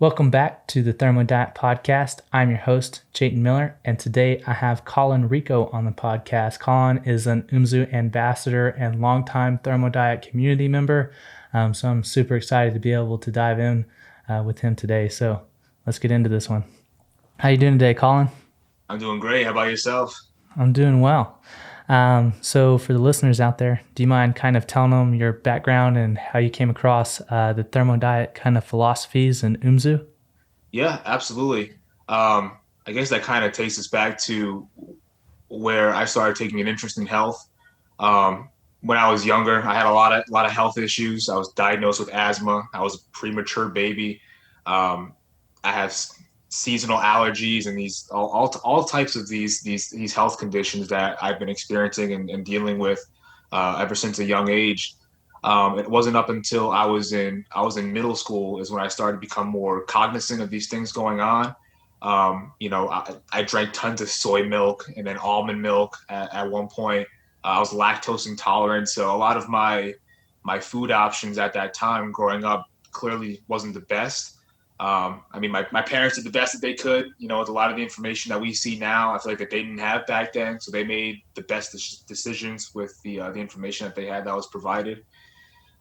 Welcome back to the Thermo Diet podcast. I'm your host, Jayton Miller, and today I have Colin Ricco on the podcast. Colin is an UMZU ambassador and longtime Thermo Diet community member, so I'm super excited to be able to dive in with him today. So let's get into this one. How you doing today, Colin? I'm doing great. How about yourself? I'm doing well. So for the listeners out there, do you mind kind of telling them your background and how you came across the Thermo Diet kind of philosophies and UMZU? Yeah, absolutely. I guess that kind of takes us back to where I started taking an interest in health. When I was younger, I had a lot of health issues. I was diagnosed with asthma. I was a premature baby. Um, I have seasonal allergies and these all types of these health conditions that I've been experiencing and dealing with ever since a young age. It wasn't up until I was in middle school is when I started to become more cognizant of these things going on. I drank tons of soy milk and then almond milk at one point. I was lactose intolerant, so a lot of my food options at that time growing up clearly wasn't the best. My parents did the best that they could, with a lot of the information that we see now. I feel like that they didn't have back then, so they made the best decisions with the information that they had that was provided.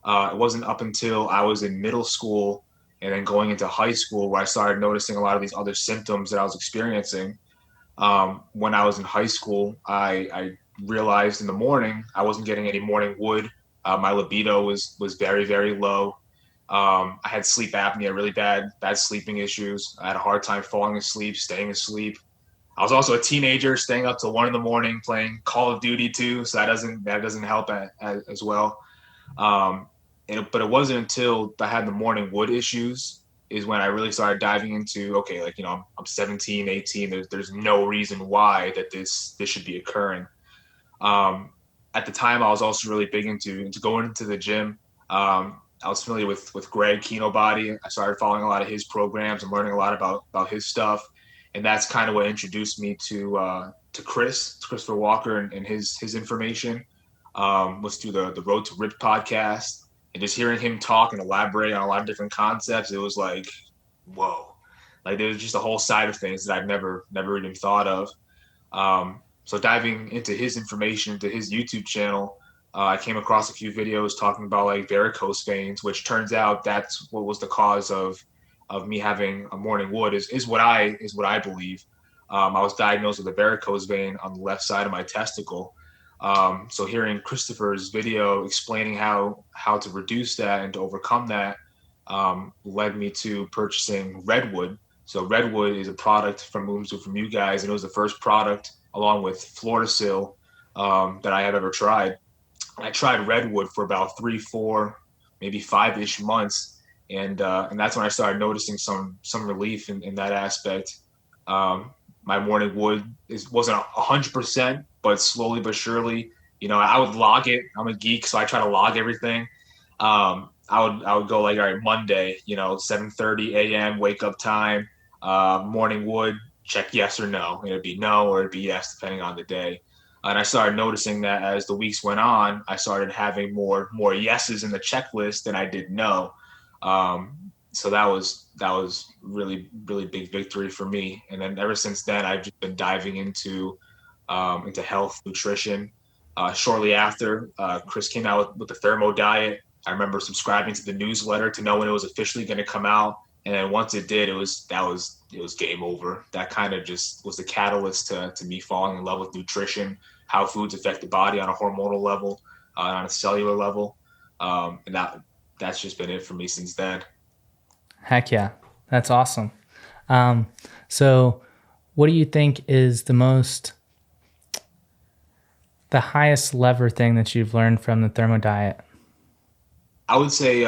It wasn't up until I was in middle school and then going into high school where I started noticing a lot of these other symptoms that I was experiencing. When I was in high school, I realized in the morning I wasn't getting any morning wood. My libido was very, very low. I had sleep apnea, really bad sleeping issues. I had a hard time falling asleep, staying asleep. I was also a teenager, staying up till 1 in the morning playing Call of Duty too, so that doesn't help as well. Um, but it wasn't until I had the morning wood issues is when I really started diving into, okay, like, I'm 17, 18. There's no reason why that this should be occurring. Um, at the time, I was also really big into going into the gym. I was familiar with Greg Kinobody. I started following a lot of his programs and learning a lot about his stuff, and that's kind of what introduced me to Christopher Walker and his information. Was through the Road to Rip podcast, and just hearing him talk and elaborate on a lot of different concepts. It was like, whoa, like there was just a whole side of things that I've never even thought of. So diving into his information, to his YouTube channel, I came across a few videos talking about like varicose veins, which turns out that's what was the cause of me having a morning wood is what I believe. I was diagnosed with a varicose vein on the left side of my testicle. So hearing Christopher's video explaining how to reduce that and to overcome that led me to purchasing Redwood. So Redwood is a product from UMZU from you guys, and it was the first product along with Florasil that I have ever tried. I tried Redwood for about 3, 4, maybe 5-ish months, and that's when I started noticing some relief in that aspect. My morning wood wasn't 100%, but slowly but surely, I would log it. I'm a geek, so I try to log everything. I would go like, all right, Monday, 7:30 a.m. wake up time, morning wood, check yes or no. It'd be no or it'd be yes depending on the day. And I started noticing that as the weeks went on, I started having more yeses in the checklist than I did no. So that was really really big victory for me. And then ever since then, I've just been diving into health, nutrition. Shortly after, Chris came out with the Thermo Diet. I remember subscribing to the newsletter to know when it was officially going to come out. And then once it did, it was game over. That kind of just was the catalyst to me falling in love with nutrition, how foods affect the body on a hormonal level, on a cellular level, and that's just been it for me since then. Heck yeah, that's awesome. Um, so, what do you think is the highest lever thing that you've learned from the Thermo Diet? I would say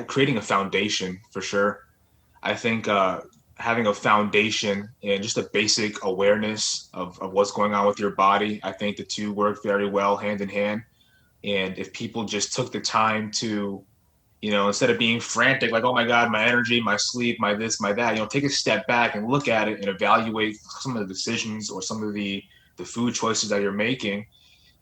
creating a foundation for sure. I think having a foundation and just a basic awareness of what's going on with your body, I think the two work very well hand in hand. And if people just took the time to, instead of being frantic, like, oh my God, my energy, my sleep, my this, my that, take a step back and look at it and evaluate some of the decisions or some of the food choices that you're making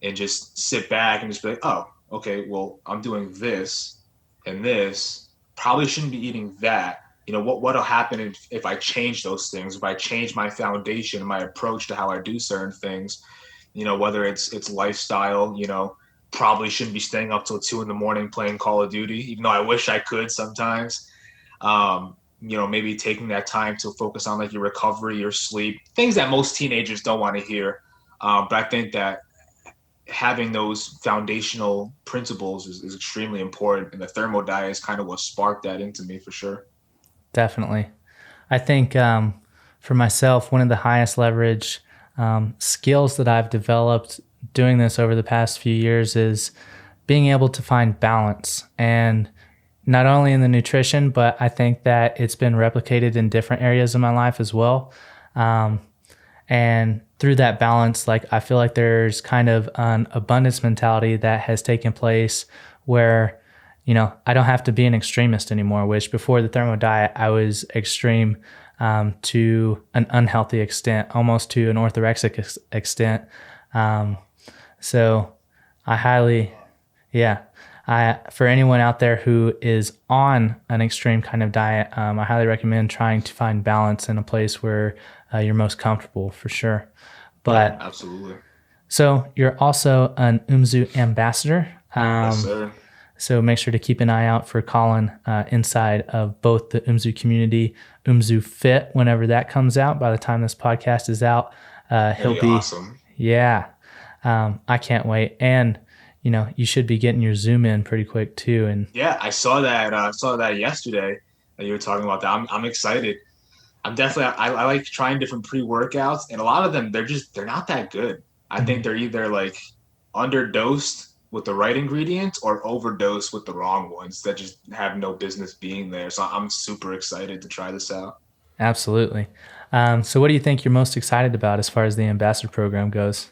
and just sit back and just be like, oh, okay, well, I'm doing this and this. Probably shouldn't be eating that. what'll happen if I change those things, if I change my foundation, my approach to how I do certain things, whether it's lifestyle, probably shouldn't be staying up till 2 in the morning playing Call of Duty, even though I wish I could sometimes. Maybe taking that time to focus on like your recovery, your sleep, things that most teenagers don't want to hear. But I think that having those foundational principles is extremely important. And the Thermo Diet is kind of what sparked that into me for sure. Definitely. I think for myself, one of the highest leverage skills that I've developed doing this over the past few years is being able to find balance, and not only in the nutrition, but I think that it's been replicated in different areas of my life as well. Um, and through that balance, like I feel like there's kind of an abundance mentality that has taken place where, I don't have to be an extremist anymore, which before the Thermo Diet, I was extreme to an unhealthy extent, almost to an orthorexic extent. Um, so I highly, yeah, for anyone out there who is on an extreme kind of diet, I highly recommend trying to find balance in a place where you're most comfortable for sure. Yeah, But absolutely. so you're also an UMZU ambassador. Yes, sir. So make sure to keep an eye out for Colin inside of both the UMZU community, UMZU Fit, whenever that comes out. By the time this podcast is out, That'd he'll be be, awesome. yeah. I can't wait. And, you should be getting your Zoom in pretty quick too. And Yeah, I saw that. Saw that yesterday that you were talking about that. I'm excited. I'm definitely. I like trying different pre workouts, and a lot of them they're not that good. I think mhm, they're either like underdosed with the right ingredients or overdosed with the wrong ones that just have no business being there. So I'm super excited to try this out. absolutely. So what do you think you're most excited about as far as the ambassador program goes?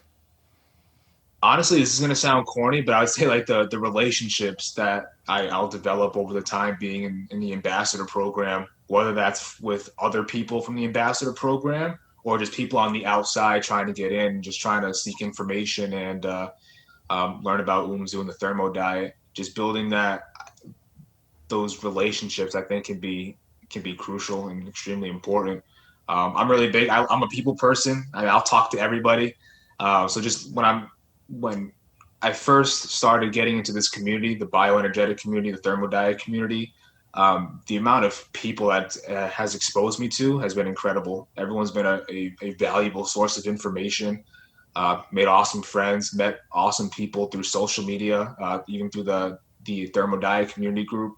Honestly, this is gonna sound corny, but I would say like the relationships that I'll develop over the time being in the ambassador program, whether that's with other people from the ambassador program or just people on the outside trying to get in, just trying to seek information and learn about UMZU and the Thermo Diet. Just building those relationships, I think, can be crucial and extremely important. I'm really big. I'm a people person. I'll talk to everybody. So just when I first started getting into this community, the bioenergetic community, the Thermo Diet community, the amount of people that has exposed me to has been incredible. Everyone's been a valuable source of information. Made awesome friends, met awesome people through social media, even through the Thermo Diet community group.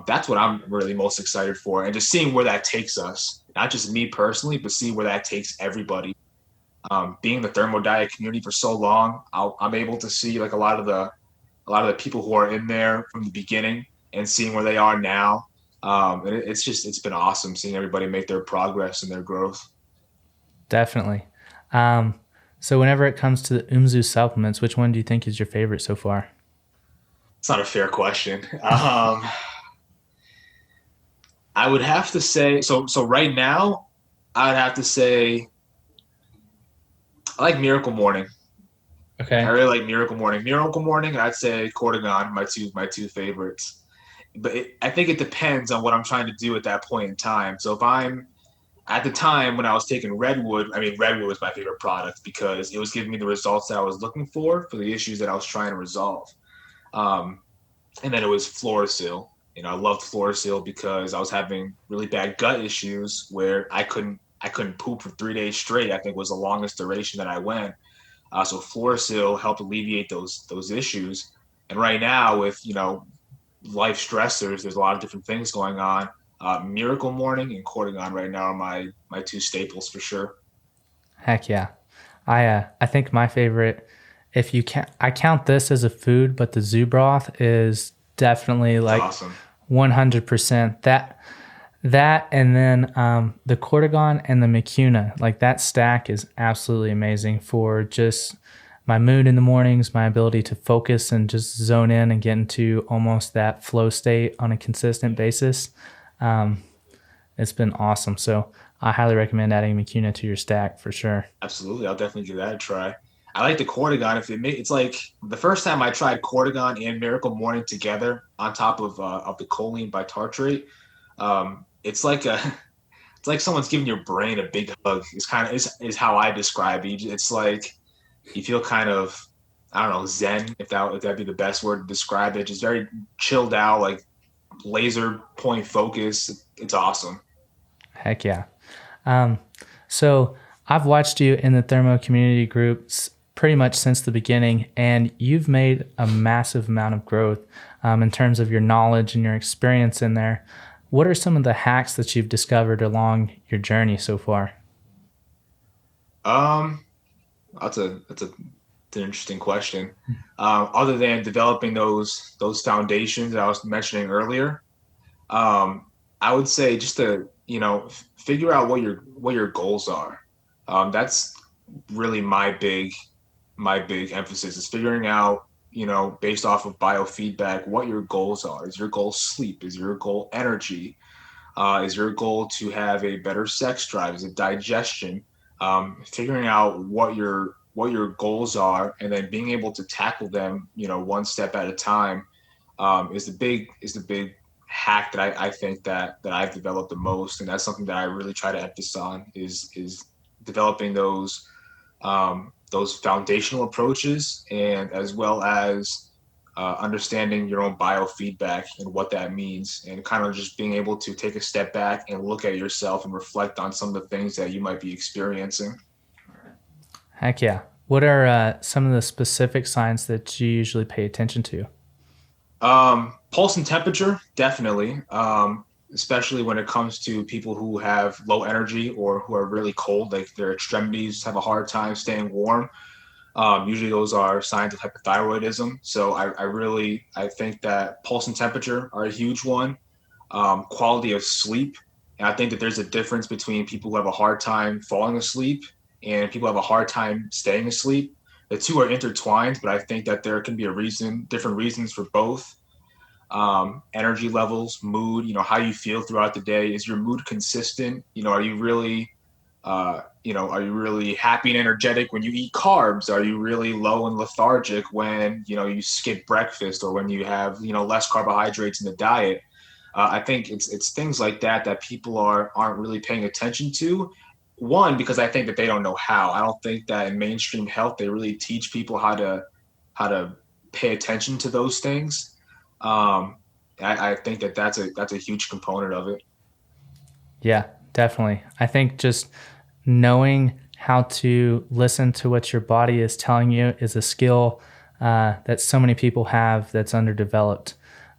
That's what I'm really most excited for, and just seeing where that takes us. Not just me personally, but seeing where that takes everybody. Being in the Thermo Diet community for so long, I'm able to see like a lot of the people who are in there from the beginning and seeing where they are now. And it's been awesome seeing everybody make their progress and their growth. Definitely. Um, so whenever it comes to the UMZU supplements, which one do you think is your favorite so far? It's not a fair question. I would have to say so. So right now, I'd have to say I like Miracle Morning. I Okay. really like Miracle Morning. Miracle Morning, and I'd say Cortigon, my two favorites. But I think it depends on what I'm trying to do at that point in time. So if I'm at the time when I was taking Redwood, I mean Redwood was my favorite product because it was giving me the results that I was looking for the issues that I was trying to resolve. Um, and then it was Florasil. I loved Florasil because I was having really bad gut issues where I couldn't poop for 3 days straight. I think was the longest duration that I went. So Florasil helped alleviate those issues. And right now, with life stressors, there's a lot of different things going on. Miracle Morning and Cortigon right now are my two staples for sure. Heck yeah. I think my favorite, if you can, I count this as a food, but the zoo broth is definitely It's like awesome. 100% that, and then the Cortigon and the Mucuna, like that stack is absolutely amazing for just my mood in the mornings, my ability to focus and just zone in and get into almost that flow state on a consistent basis. Um, it's been awesome. So I highly recommend adding Mucuna to your stack for sure. Absolutely, I'll definitely give that a try. I like the Cortigon. It's like the first time I tried Cortigon and Miracle Morning together on top of the choline bitartrate. it's like a it's like someone's giving your brain a big hug. It's kind of is how I describe it. It's like you feel kind of, I don't know, zen, if that'd be the best word to describe it. Just very chilled out, like laser point focus. It's awesome. Heck yeah. Um, so I've watched you in the Thermo community groups pretty much since the beginning, and you've made a massive amount of growth in terms of your knowledge and your experience in there. What are some of the hacks that you've discovered along your journey so far? Um, that's an interesting question. Other than developing those foundations that I was mentioning earlier, I would say just to figure out what your goals are. That's really my big emphasis is figuring out, based off of biofeedback, what your goals are. Is your goal sleep? Is your goal energy? Is your goal to have a better sex drive? Is it digestion? Figuring out what your goals are, and then being able to tackle them, one step at a time, is the big hack that I think that I've developed the most, and that's something that I really try to emphasize on is developing those foundational approaches, and as well as understanding your own biofeedback and what that means, and kind of just being able to take a step back and look at yourself and reflect on some of the things that you might be experiencing. Heck yeah. What are some of the specific signs that you usually pay attention to? Pulse and temperature, definitely. Especially when it comes to people who have low energy or who are really cold, like their extremities have a hard time staying warm. Usually those are signs of hypothyroidism. So I think that pulse and temperature are a huge one. Quality of sleep. And I think that there's a difference between people who have a hard time falling asleep and people who have a hard time staying asleep. The two are intertwined, but I think that there can be different reasons for both. Energy levels, mood, how you feel throughout the day. Is your mood consistent? Are you really happy and energetic when you eat carbs? Are you really low and lethargic when, you skip breakfast, or when you have, less carbohydrates in the diet? I think it's things like that people aren't really paying attention to. One, because I think that they don't know how. I don't think that in mainstream health they really teach people how to pay attention to those things. Um, I think that that's a huge component of it. Yeah, definitely. I think just knowing how to listen to what your body is telling you is a skill that so many people have that's underdeveloped.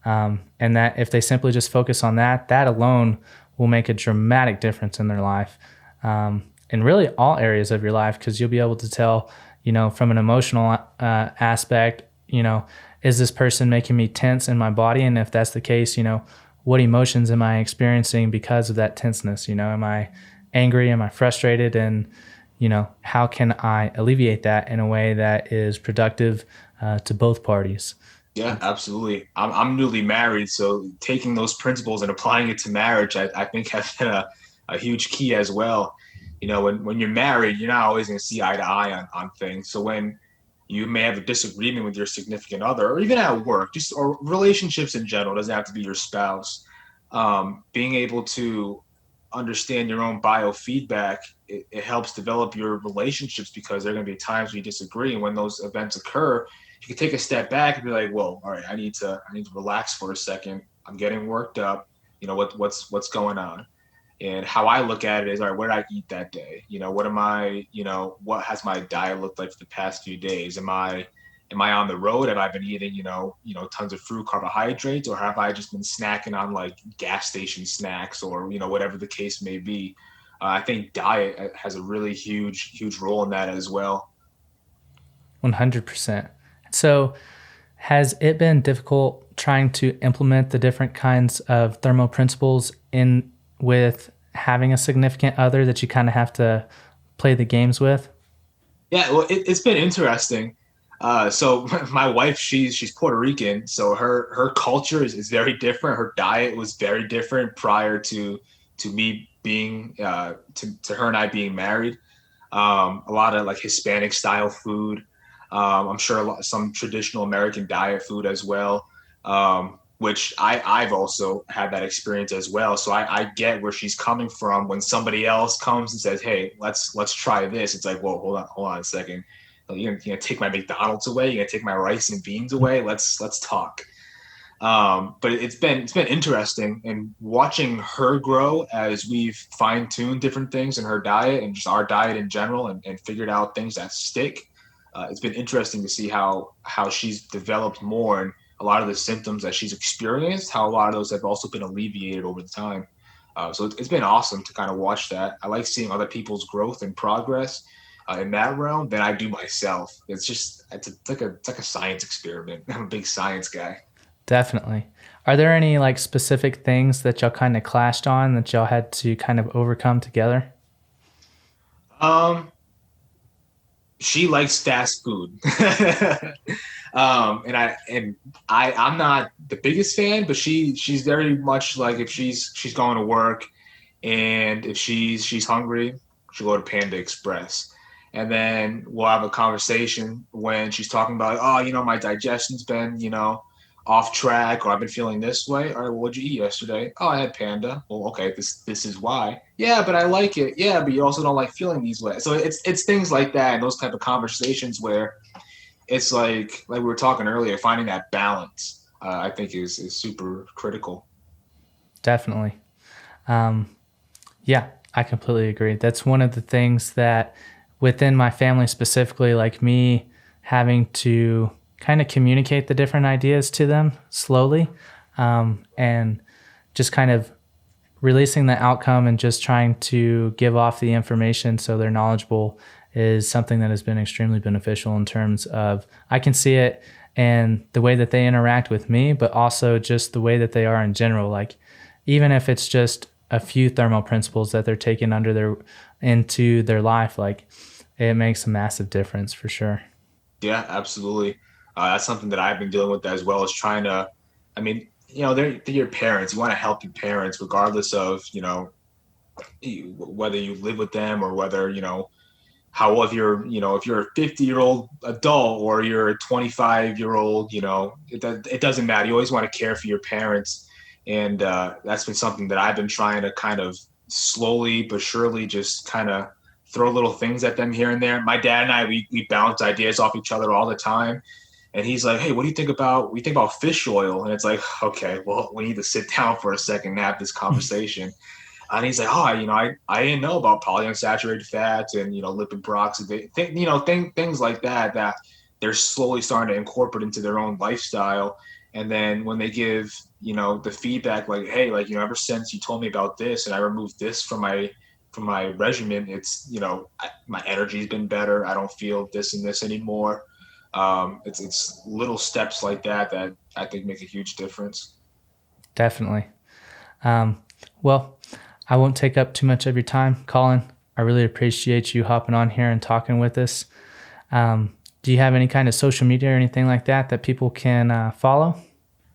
And that if they simply just focus on that, that alone will make a dramatic difference in their life, in really all areas of your life, because you'll be able to tell, from an emotional aspect, is this person making me tense in my body? And if that's the case, what emotions am I experiencing because of that tenseness? Am I angry? Am I frustrated? And, how can I alleviate that in a way that is productive to both parties? Yeah, absolutely. I'm newly married, so taking those principles and applying it to marriage, I think has been a huge key as well. When you're married, you're not always going to see eye to eye on things. So when you may have a disagreement with your significant other, or even at work, just or relationships in general, doesn't have to be your spouse. Being able to understand your own biofeedback, it helps develop your relationships, because there are going to be times we disagree, and when those events occur, you can take a step back and be like, "Whoa, all right, I need to relax for a second. I'm getting worked up. What's going on?" And how I look at it is, all right, what did I eat that day? What has my diet looked like for the past few days? Am I on the road? Have I been eating, tons of fruit, carbohydrates, or have I just been snacking on like gas station snacks, or, whatever the case may be? I think diet has a really huge role in that as well. 100%. So, has it been difficult trying to implement the different kinds of thermal principles in with having a significant other that you kind of have to play the games with? Yeah, well, it's been interesting. So my wife, she's Puerto Rican, so her culture is very different. Her diet was very different prior to me being to her and I being married. A lot of like Hispanic style food. I'm sure some traditional American diet food as well. which I've also had that experience as well. So I get where she's coming from when somebody else comes and says, hey, let's try this. It's like, whoa, hold on a second. You're gonna take my McDonald's away? You're gonna take my rice and beans away? Let's talk. But it's been interesting, and watching her grow as we've fine-tuned different things in her diet and just our diet in general, and figured out things that stick. It's been interesting to see how she's developed more, and a lot of the symptoms that she's experienced, how a lot of those have also been alleviated over the time. So it's been awesome to kind of watch that. I like seeing other people's growth and progress in that realm than I do myself. It's like a science experiment. I'm a big science guy. Definitely. Are there any like specific things that y'all kind of clashed on that y'all had to kind of overcome together? Um, she likes fast food. I'm not the biggest fan, but she's very much like, if she's going to work, and if she's hungry, she'll go to Panda Express. And then we'll have a conversation when she's talking about, oh, my digestion's been, off track, or I've been feeling this way. All right, well, what'd you eat yesterday? Oh, I had Panda. Well, okay, this is why. Yeah, but I like it. Yeah, but you also don't like feeling these ways. So it's things like that, and those type of conversations where it's like we were talking earlier, finding that balance, I think is super critical. Definitely. Yeah, I completely agree. That's one of the things that within my family specifically, like me having to kind of communicate the different ideas to them slowly, and just kind of releasing the outcome and just trying to give off the information so they're knowledgeable is something that has been extremely beneficial in terms of I can see it in the way that they interact with me, but also just the way that they are in general. Like even if it's just a few thermal principles that they're taking into their life, like it makes a massive difference for sure. Yeah, absolutely. That's something that I've been dealing with as well, as trying to, I mean, they're your parents. You want to help your parents regardless of, whether you live with them, or whether, how, if you're a 50-year-old adult or you're a 25-year-old, it doesn't matter. You always want to care for your parents. And that's been something that I've been trying to kind of slowly but surely just kind of throw little things at them here and there. My dad and I, we bounce ideas off each other all the time. And he's like, hey, what do you think about fish oil? And it's like, okay, well, we need to sit down for a second and have this conversation. And he's like, oh, I didn't know about polyunsaturated fats and, lipid peroxidase, things like that they're slowly starting to incorporate into their own lifestyle. And then when they give, the feedback, like, hey, like, ever since you told me about this and I removed this from my regimen, it's, my energy's been better. I don't feel this and this anymore. It's little steps like that I think make a huge difference. Definitely. Well, I won't take up too much of your time, Colin. I really appreciate you hopping on here and talking with us. Do you have any kind of social media or anything like that people can follow?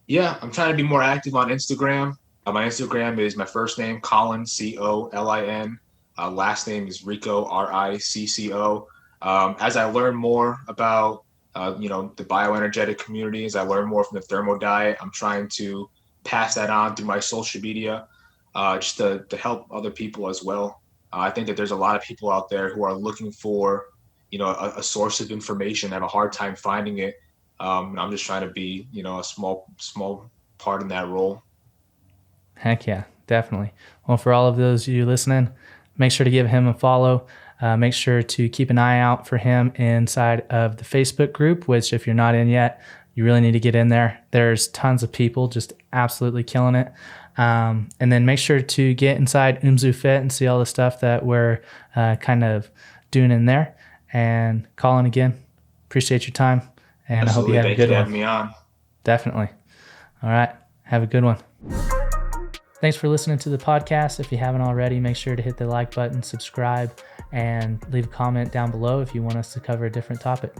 Yeah, I'm trying to be more active on Instagram. My Instagram is my first name, Colin, Colin. Last name is Ricco, Ricco. As I learn more about the bioenergetic community, as I learn more from the Thermo Diet, I'm trying to pass that on through my social media, just to help other people as well. I think that there's a lot of people out there who are looking for, a source of information, have a hard time finding it. And I'm just trying to be, a small part in that role. Heck yeah, definitely. Well, for all of those of you listening, make sure to give him a follow. Make sure to keep an eye out for him inside of the Facebook group, which if you're not in yet, you really need to get in there. There's tons of people just absolutely killing it. And then make sure to get inside UMZU Fit and see all the stuff that we're kind of doing in there. And Colin, again, appreciate your time. And Absolutely. I hope you have a good one. Thank you for having me on. Definitely. All right. Have a good one. Thanks for listening to the podcast. If you haven't already, make sure to hit the like button, subscribe, and leave a comment down below if you want us to cover a different topic.